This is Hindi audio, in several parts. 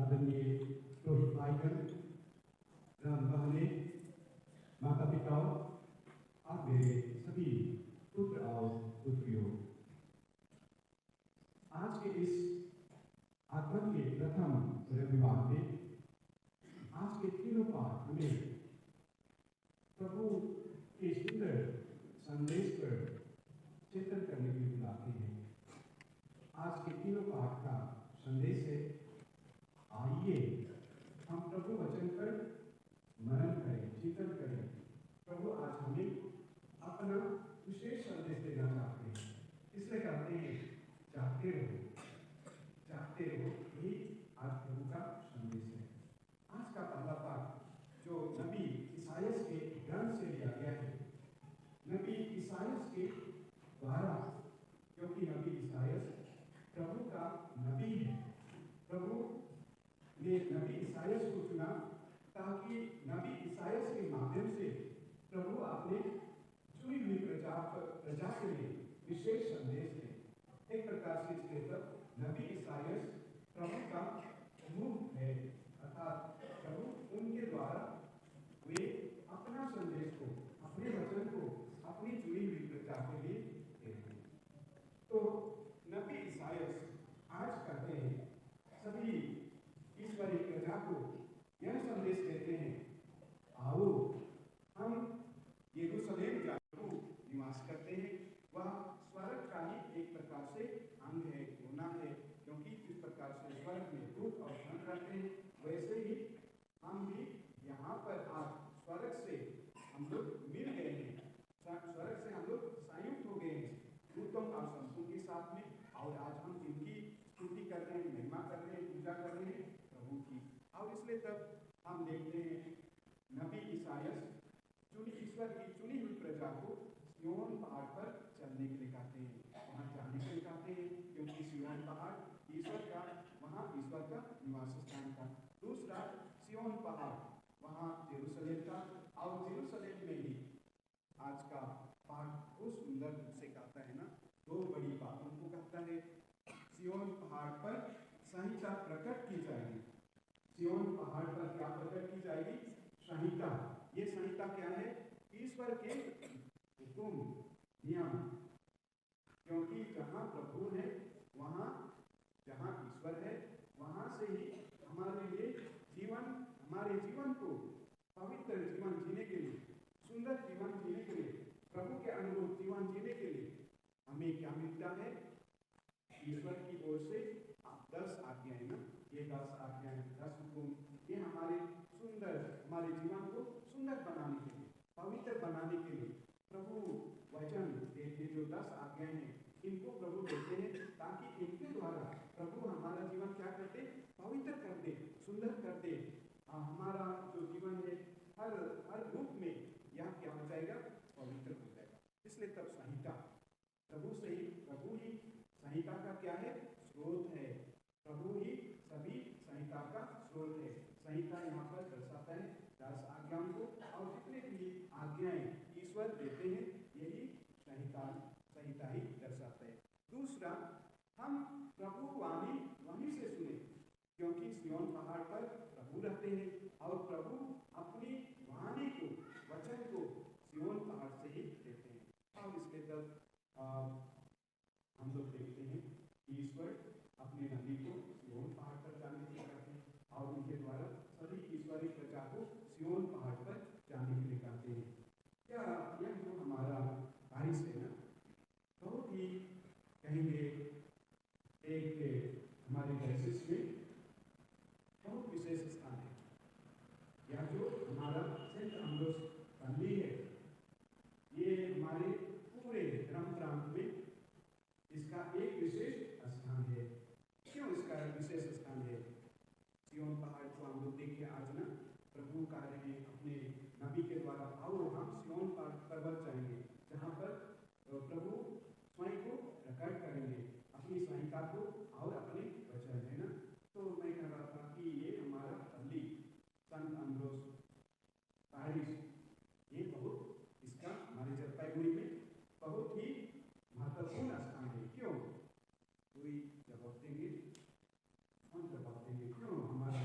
आदरणीय रोहित भाईगण, राम बहने, माता पिताओं और मेरे सभी पुत्र और पुत्रियों, आज के इस आगमन के प्रथम रविवार में आज के तीनों पाठ हमें प्रभु के सुंदर संदेश पर चिंतन करने के लिए बुलाते हैं। आज के तीनों पाठ का संदेश है, आइए हम प्रभु वचन पर मनन करें, चिंतन करें। प्रभु आज हमें अपना विशेष संदेश देना चाहते हैं, इसलिए कहते हैं चाहते रहो, यही आज प्रभु का संदेश है। आज का पहला पाठ जो नबी इसायास के ग्रंथ से लिया गया है, नबी इसायास के द्वारा, क्योंकि नबी इसायास प्रभु का नबी है। प्रभु ने नबी इसायास को चुना ताकि नबी इसायास के माध्यम से प्रभु अपने चुनी हुई प्रजा के लिए विशेष संदेश दे। एक प्रकार से इसके तब नबी इसायास प्रभु का मुंह है, अर्थात प्रभु उनके द्वारा वे अपना संदेश को, अपने वचन को अपनी चुनी हुई प्रजा के लिए देते हैं। तो नबी इसायास आज कहते हैं सभी ईश्वरीय प्रजा को यह संदेश देते हैं, आओ हम यरूशलेम जाकर निवास करते हैं। वह स्वर्ग का ही एक प्रकार से अंग है, होना है, क्योंकि जिस प्रकार से स्वर्ग में दुख और धन रहते हैं, वैसे ही हम भी यहाँ पर आज स्वर्ग से हम लोग मिल गए हैं, स्वर्ग से हम लोग संयुक्त हो गए हैं दूतों और संतों के साथ में। और आज हम इनकी स्तुति कर रहे हैं, महिमा कर रहे हैं, पूजा कर रहे हैं प्रभु की। और इसलिए तब हम देखते हैं नबी इसायास ईश्वर की चुनी हुई प्रजा को सिय्योन पहाड़ पर चलने के लिए कहते हैं, वहाँ जाने के लिए कहते हैं, क्योंकि सिय्योन पहाड़ ईश्वर का, वहाँ ईश्वर का निवास स्थान था। दूसरा सिय्योन पहाड़ वहाँ यरूशलेम था, और यरूशलेम में ही आज का पाठ बहुत सुंदर रूप से कहता है ना, दो बड़ी बातों को कहता है। सिय्योन पहाड़ पर संहिता प्रकट की जाएगी। सिय्योन पहाड़ पर क्या प्रकट की जाएगी? संहिता। ये संहिता क्या है? ईश्वर के हुक्म, नियम। क्योंकि जहाँ प्रभु है, वहाँ जहाँ ईश्वर है, वहाँ से ही हमारे लिए जीवन, हमारे जीवन को पवित्र जीवन जीने के लिए, सुंदर जीवन जीने के लिए, प्रभु के अनुरूप जीवन जीने के लिए हमें क्या मिलता है? ईश्वर की ओर से 10 आज्ञाएं ना, ये 10 आज्ञाएं, 10 हुक्म, ये हमारे जीवन को सुंदर बनाने के लिए, पवित्र बनाने के लिए प्रभु वचन देते, जो 10 आज्ञाएं हैं, इनको प्रभु देते हैं, ताकि इनके द्वारा प्रभु हमारा जीवन क्या करते? पवित्र कर दे, सुंदर कर दे। हमारा जो जीवन है हर रूप में यह क्या हो जाएगा? पवित्र हो जाएगा। इसलिए तब संहिता प्रभु ही संहिता का क्या है? स्रोत है। प्रभु ही सभी संहिता का स्रोत है। संहिता यहाँ पर दर्शाता है 10 आज्ञाओं को, और जितने भी आज्ञाएं ईश्वर देते हैं, यही संहिता ही दर्शाता है। दूसरा, हम प्रभु वाणी वहीं से सुने, क्योंकि सिय्योन पहाड़ पर प्रभु रहते हैं, और प्रभु अपनी वाणी को, वचन को सिय्योन पहाड़ से ही देते हैं। और इसके तब हम लोग देखते हैं ईश्वर अपने नबी को सिय्योन पहाड़ पर जाने के लिए कहते हैं, और उनके द्वारा सभी ईश्वरीय प्रजा को सिय्योन पहाड़ पर जाने के लिए कहते हैं। क्या यह जो हमारा बारिश है ना, बहुत ही कहेंगे एक हमारे बैसिस में बहुत विशेष स्थान है। यह जो हमारा सेंट अम्ब्रोस फैमिली है, ये हमारे पूरे धर्म प्रांत में इसका एक विशेष स्थान है। क्यों इसका विशेष स्थान है? सिय्योन पहाड़ को हम लोग देखिए आज ना, प्रभु कह रहे हैं अपने नबी के द्वारा, आओ हम सिय्योन पर्वत जाएंगे, जहाँ पर प्रभु स्वयं को प्रकट करेंगे, अपनी संहिता को और अपने वचन है ना। तो मैं कह रहा था कि ये हमारा पल्ली संत अम्ब्रोस पैरिश, ये बहुत इसका हमारे जलपाईगुड़ी में बहुत ही महत्वपूर्ण स्थान है। क्यों? कोई जवाब देंगे? हम जवाब देंगे क्यों हमारा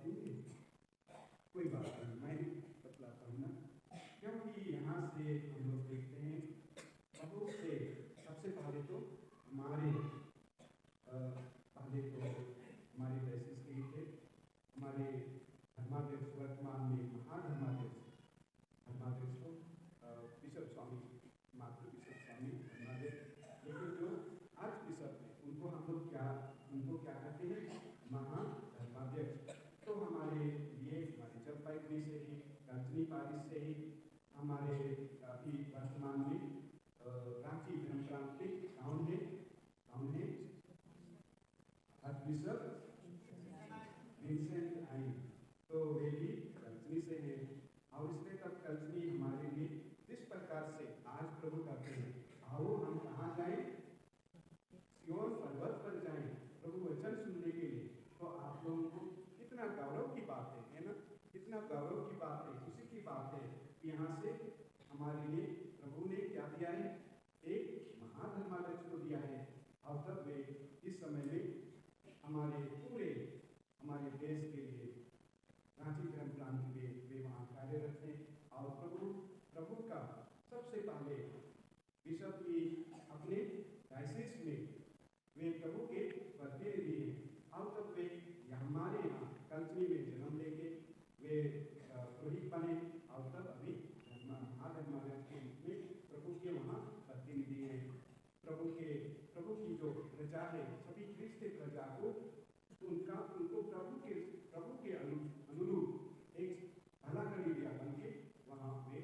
देंगे? कोई बात नहीं, मैं बतलाता हूँ ना, क्योंकि यहाँ से हम लोग देखते हैं प्रभु से सबसे पहले तो हमारे बेसिस के थे, हमारे धर्माध्यक्ष वर्तमान में महाधर्माध्यक्ष को बिशप स्वामी, मातृ बिशप स्वामी धर्माध्यक्ष, लेकिन जो आर्च बिशप है उनको हम लोग क्या कहते हैं? महाधर्माध्यक्ष। तो हमारे लिए हमारे जलपाईगुड़ी से ही, कंचनी पारिश से ही, हमारे अभी वर्तमान में रांची धर्म क्रांति कौन है? आर्च बिशप विंसेंट आई, तो वे भी कंचनी से हैं। और इसलिए तब कंचनी हमारे लिए जिस प्रकार से आज प्रभु कहते हैं, आओ हम कहाँ जाएं? सिय्योन पर्वत पर जाएं प्रभु वचन सुनने के लिए। तो आप लोगों को कितना गौरव की बात है ना? कितना गौरव की बात है, खुशी की बात है कि यहाँ से हमारे लिए प्रभु ने क्या दिया है? एक महाधर्माध्यक्ष को दिया है। और तब वे इस समय में हमारे देश के लिए, रांची धर्म प्लान के लिए वे वहाँ कार्यरत हैं। और प्रभु का सबसे पहले बिशप की अपने डायसिस में वे प्रभु के प्रतिनिधि हैं। और तब वे हमारे यहाँ कंचनी में जन्म लेके वे पुरोहित बने, और तब अभी महाधर्माध्यक्ष के रूप में प्रभु के वहाँ प्रतिनिधि हैं। प्रभु की जो प्रजा है, सभी ख्रिस्ती प्रजा को उनको प्रभु के अनुरूप एक भला कलीसिया बन के वहाँ पे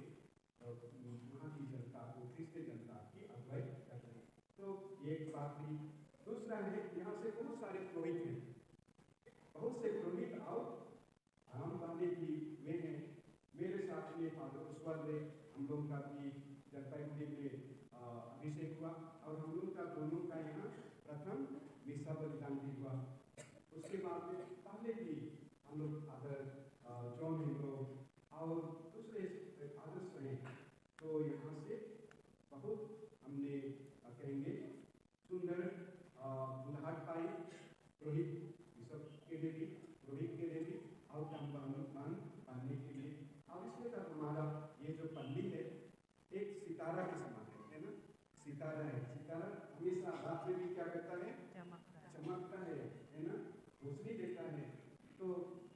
वहाँ की जनता को, ख्रिस्ती जनता की अगुवाई कर रहे हैं। तो ये एक बात थी। दूसरा है, यहाँ से बहुत सारे पुरोहित हैं, बहुत से पुरोहित और आराम पाने की वे हैं। मेरे साथ में फादर उस्वाल है, हम लोग का भी जलपाईगुड़ी में अभिषेक हुआ, और हम लोग का दोनों का यहाँ प्रथम मिसा बलिदान भी हुआ। उसके बाद में पहले भी हम लोग फादर जॉन हिंग्रो और दूसरे फादर्स रहे। तो यहाँ से बहुत हमने कहेंगे सुंदर बुलाहट पाई पुरोहित बिशप के लिए भी, पुरोहित के लिए भी, और काम पाने के लिए। और इसमें तक हमारा ये जो पल्ली है एक सितारा के समान है ना? सितारा है। सितारा हमेशा रात में भी क्या करता है? चमकता है ना? रोशनी देता है। तो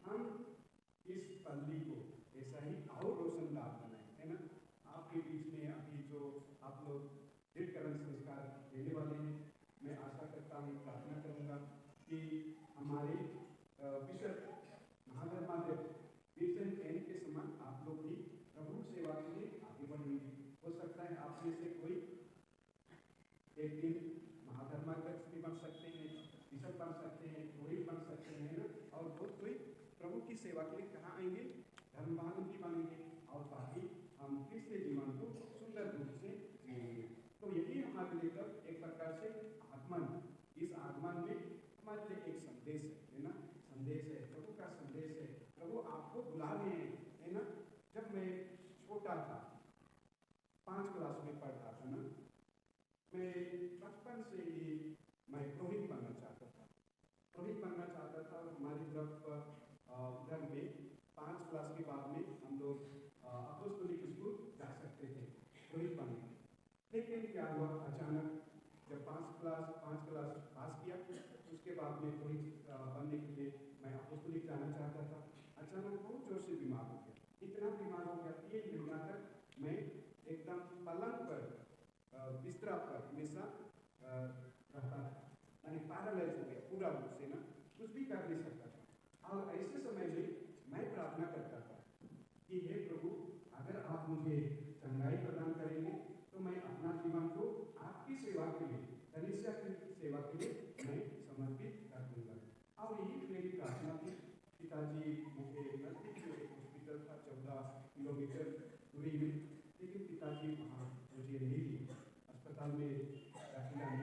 हम इस पल्ली को ऐसा ही और रोशनदार बनाए, है ना? आपके बीच में अभी जो आप लोग दीर्घकरण संस्कार देने वाले हैं, मैं आशा करता हूँ, प्रार्थना करूँगा कि हमारे बिशप महाधर्माध्यक्ष विंसेंट एन के समान आप लोग भी प्रभु सेवा के लिए आगे बढ़ेंगे। हो सकता है आप में से कोई एक दिन महाधर्माध्यक्ष भी बन सकते हैं, बिशप बन सकते हैं, पुरोहित बन सकते हैं ना? और बहुत कोई प्रभु की सेवा के लिए कहाँ आएंगे? धर्मवान भी बनेंगे, और बाकी हम क्रिस्तीय जीवन को सुंदर रूप से जिएंगे। तो यही हमारे लिए तब एक प्रकार से आगमन, इस आगमन में हमारे लिए एक संदेश है ना? संदेश है, प्रभु का संदेश है। प्रभु आपको बुला रहे हैं, है ना? जब मैं छोटा था, 5 क्लास में पढ़ता था ना, मैं बचपन से ही मैं पुरोहित बनना चाहता था। और हमारी तरफ घर में 5 क्लास के बाद में हम लोग अपोस्तलिक स्कूल जा सकते थे पुरोहित बनने। लेकिन क्या हुआ, अचानक जब 5 क्लास पास किया, उसके बाद में पुरोहित बनने के लिए मैं अपोस्तलिक जाना चाहता था। अचानक बहुत जोर से बीमार हो गया, इतना बीमार हो गया 1 महीना तक मैं एकदम पलंग पर, बिस्तरा पर हमेशा रहता था। यानी पैरालाइज हो गया पूरा रूप से ना, कुछ भी कर नहीं सकता था। और ऐसे समय में मैं प्रार्थना करता था कि हे प्रभु, अगर आप मुझे चंगाई प्रदान करेंगे तो मैं अपना जीवन को आपकी सेवा के लिए, कलीसिया की सेवा के लिए मैं समर्पित कर दूंगा। और यही मेरी प्रार्थना थी। पिताजी मुझे नजदीक में एक हॉस्पिटल था 14 किलोमीटर दूरी में, लेकिन पिताजी वहाँ मुझे नहीं ली, अस्पताल में